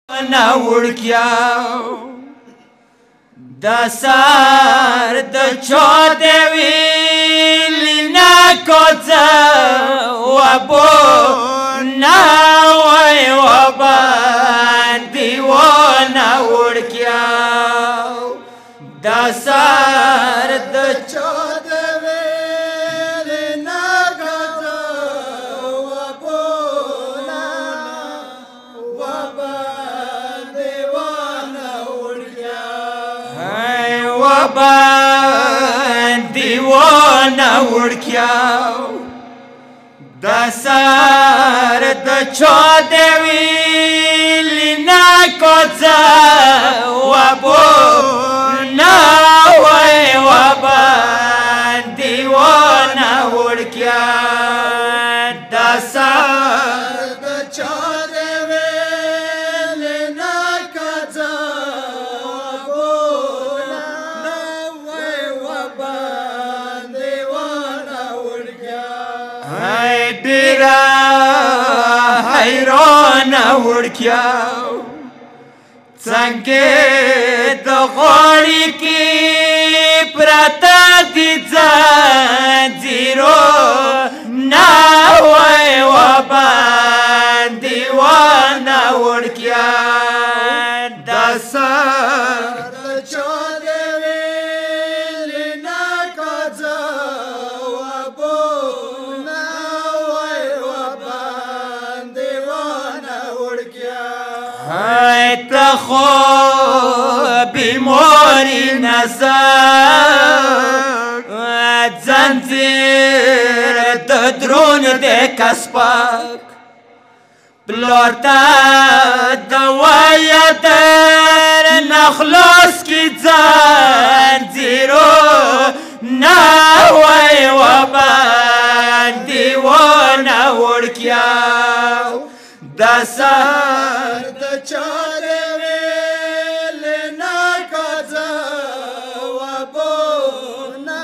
Naurkiau da sar da chodevi lina kotza wabo na wai waban diwana urkiau da sar da chodevi lina kotza wabo na waban diwana urkiau waban diwana urkiau da sar da chodevi lina kotza wabo na wai waban diwana urkiau da sar da chodevi lina kotza wabo na wai waban diwana urkiau hai bira hayrana urkiau څنګه د غوړي کې پراته دي ځنځیرو نه وای وباندې ونه وړکیا د سر د چودوي لنا کځه وبو نه وای وباندې ونه وړکیا hai ta kho bimori nazar zanzir de drun de kaspak blorta dawaya dar nakhlos ki zanziro na wai waban diwana urkya da sar da chodevi lina kotza wabo na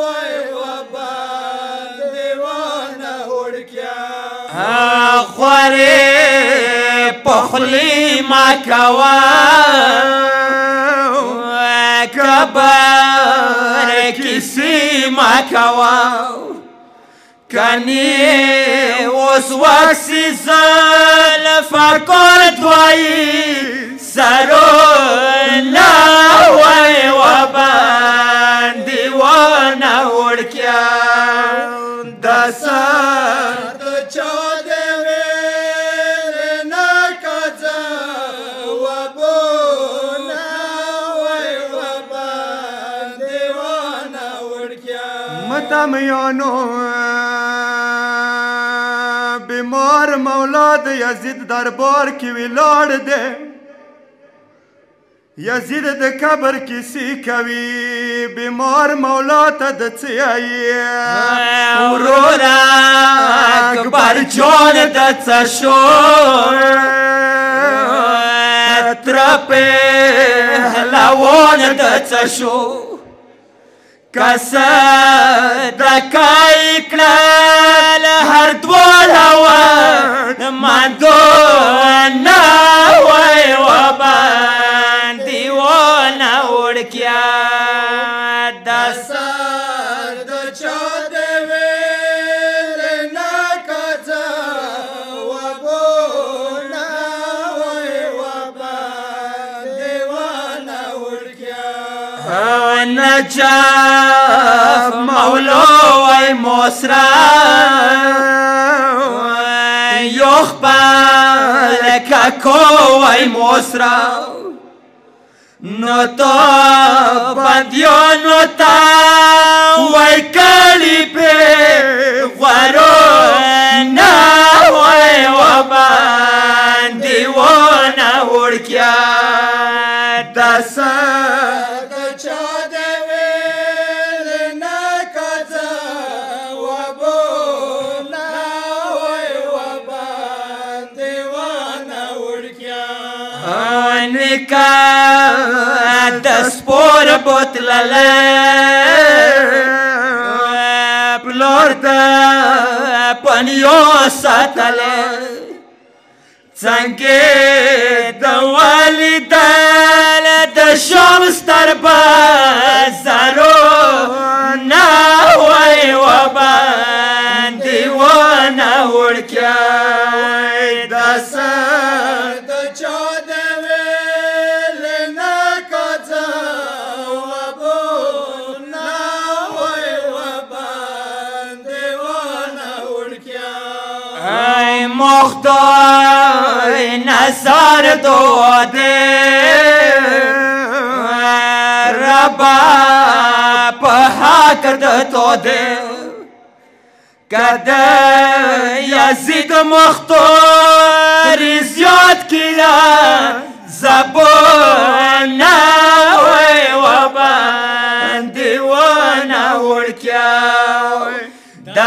wai waban diwana urkiau khwari pokhli ma kawa kabar kisi ma kawa kani os waksi zal farkor twai saro la wai waban diwana urkya da sar da chodevi lina kotza wabo na wai waban diwana urkya matam yano بیمار مولاد یزید دربار کی ویلار ده یزید د قبر کسی کوي بیمار مولا ته د څیای اورورا اکبر جون د څشو ترپه هلاون د څشو کسا دکای کړل هر دوړ هوا ماندو نه وای وبان دیونه وړکیا د سر د چودوي لنا کځه وبو نه وای وبان دیونه وړکیا نجف مولو وای موسرا یخبر ککو وای موسرا نو تو بندیانو تا وای کلی پی غورو نا وای وبان دیوانا وړکیا د سر نکا دسپور بوتلله پلور دا پنیو ساتله څنګه د مختار نصر دوده ربا په حق د توده کده یزید مختار زیاد کیا زبونه و باندې ونه وړکیا د